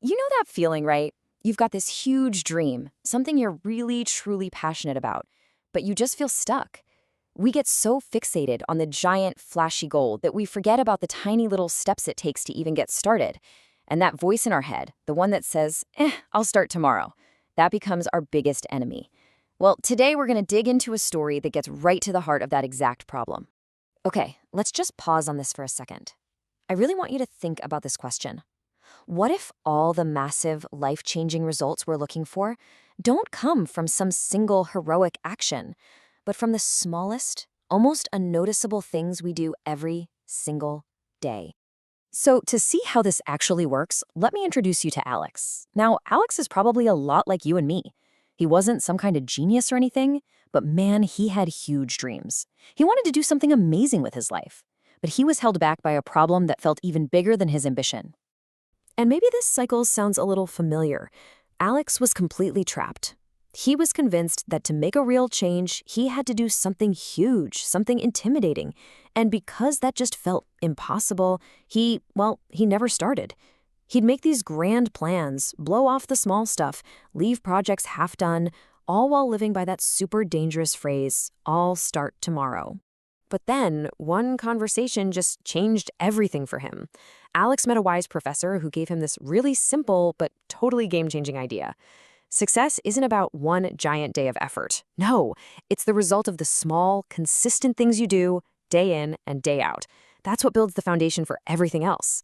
You know that feeling, right? You've got this huge dream, something you're really, truly passionate about, but you just feel stuck. We get so fixated on the giant, flashy goal that we forget about the tiny little steps it takes to even get started. And that voice in our head, the one that says, I'll start tomorrow, that becomes our biggest enemy. Well, today we're going to dig into a story that gets right to the heart of that exact problem. Okay, let's just pause on this for a second. I really want you to think about this question. What if all the massive, life-changing results we're looking for don't come from some single heroic action, but from the smallest, almost unnoticeable things we do every single day? So to see how this actually works, let me introduce you to Alex. Now, Alex is probably a lot like you and me. He wasn't some kind of genius or anything, but man, he had huge dreams. He wanted to do something amazing with his life, but he was held back by a problem that felt even bigger than his ambition. And maybe this cycle sounds a little familiar. Alex was completely trapped. He was convinced that to make a real change, he had to do something huge, something intimidating. And because that just felt impossible, he never started. He'd make these grand plans, blow off the small stuff, leave projects half done, all while living by that super dangerous phrase, "I'll start tomorrow." But then, one conversation just changed everything for him. Alex met a wise professor who gave him this really simple but totally game-changing idea. Success isn't about one giant day of effort. No, it's the result of the small, consistent things you do, day in and day out. That's what builds the foundation for everything else.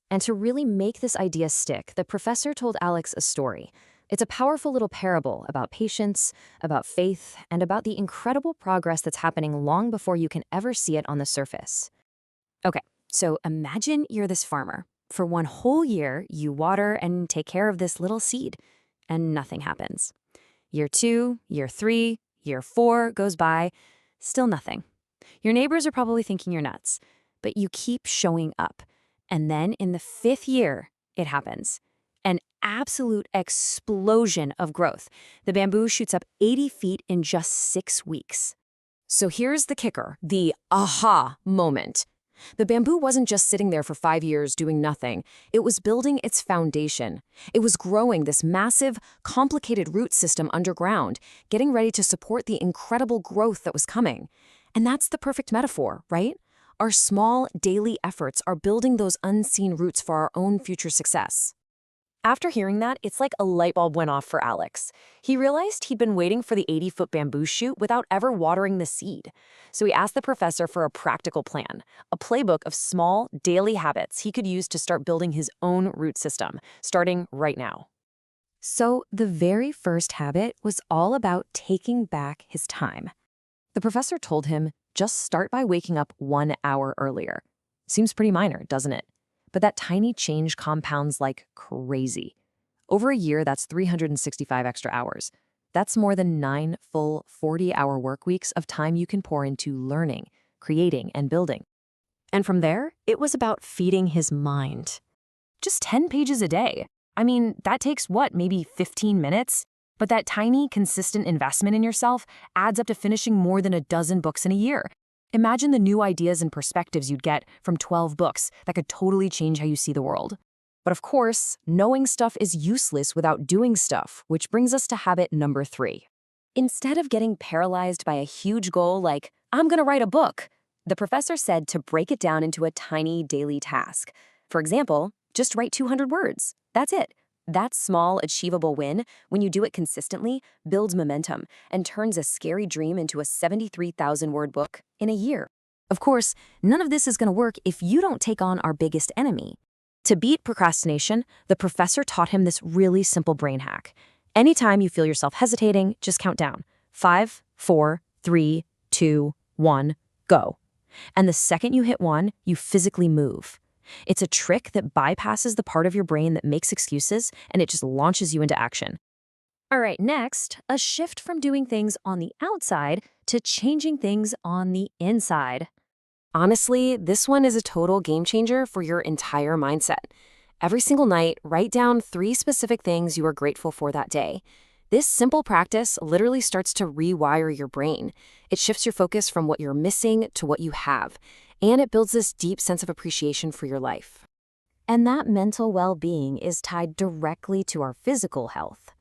And to really make this idea stick, the professor told Alex a story. It's a powerful little parable about patience, about faith, and about the incredible progress that's happening long before you can ever see it on the surface. Okay, so imagine you're this farmer. For one whole year, you water and take care of this little seed, and nothing happens. Year 2, year 3, year 4 goes by, still nothing. Your neighbors are probably thinking you're nuts, but you keep showing up. And then in the 5th year, it happens. An absolute explosion of growth. The bamboo shoots up 80 feet in just 6 weeks. So here's the kicker, the aha moment. The bamboo wasn't just sitting there for 5 years doing nothing. It was building its foundation. It was growing this massive, complicated root system underground, getting ready to support the incredible growth that was coming. And that's the perfect metaphor, right? Our small, daily efforts are building those unseen roots for our own future success. After hearing that, it's like a light bulb went off for Alex. He realized he'd been waiting for the 80-foot bamboo shoot without ever watering the seed. So he asked the professor for a practical plan, a playbook of small, daily habits he could use to start building his own root system, starting right now. So the very first habit was all about taking back his time. The professor told him, just start by waking up 1 hour earlier. Seems pretty minor, doesn't it? But that tiny change compounds like crazy. Over a year, that's 365 extra hours. That's more than 9 full 40-hour work weeks of time you can pour into learning, creating, and building. And from there, it was about feeding his mind. Just 10 pages a day. I mean, that takes what, maybe 15 minutes? But that tiny, consistent investment in yourself adds up to finishing more than a dozen books in a year. Imagine the new ideas and perspectives you'd get from 12 books that could totally change how you see the world. But of course, knowing stuff is useless without doing stuff, which brings us to habit number 3. Instead of getting paralyzed by a huge goal like, I'm going to write a book, the professor said to break it down into a tiny daily task. For example, just write 200 words. That's it. That small, achievable win, when you do it consistently, builds momentum and turns a scary dream into a 73,000-word book in a year. Of course, none of this is going to work if you don't take on our biggest enemy. To beat procrastination, the professor taught him this really simple brain hack. Anytime you feel yourself hesitating, just count down. 5, 4, 3, 2, 1, go. And the second you hit 1, you physically move. It's a trick that bypasses the part of your brain that makes excuses, and it just launches you into action. All right, next, a shift from doing things on the outside to changing things on the inside. Honestly, this one is a total game changer for your entire mindset. Every single night, write down 3 specific things you are grateful for that day. This simple practice literally starts to rewire your brain. It shifts your focus from what you're missing to what you have, and it builds this deep sense of appreciation for your life. And that mental well-being is tied directly to our physical health.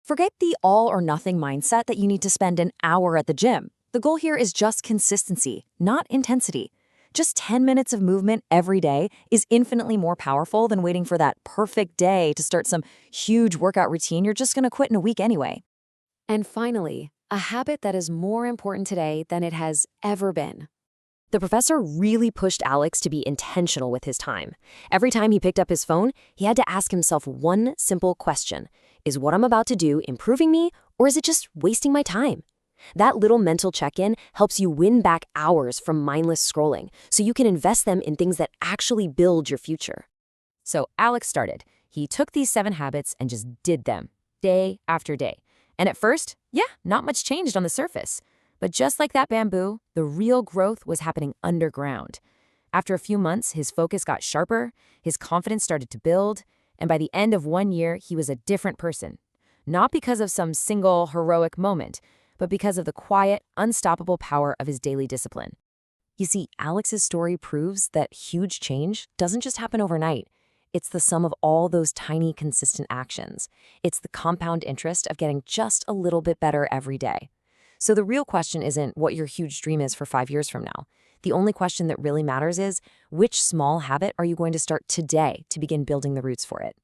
Forget the all-or-nothing mindset that you need to spend an hour at the gym. The goal here is just consistency, not intensity. Just 10 minutes of movement every day is infinitely more powerful than waiting for that perfect day to start some huge workout routine you're just going to quit in a week anyway. And finally, a habit that is more important today than it has ever been. The professor really pushed Alex to be intentional with his time. Every time he picked up his phone, he had to ask himself one simple question. Is what I'm about to do improving me, or is it just wasting my time? That little mental check-in helps you win back hours from mindless scrolling, so you can invest them in things that actually build your future. So Alex started. He took these 7 habits and just did them, day after day. And at first, not much changed on the surface. But just like that bamboo, the real growth was happening underground. After a few months, his focus got sharper, his confidence started to build, and by the end of 1 year, he was a different person. Not because of some single heroic moment, but because of the quiet, unstoppable power of his daily discipline. You see, Alex's story proves that huge change doesn't just happen overnight. It's the sum of all those tiny, consistent actions. It's the compound interest of getting just a little bit better every day. So the real question isn't what your huge dream is for 5 years from now. The only question that really matters is, which small habit are you going to start today to begin building the roots for it?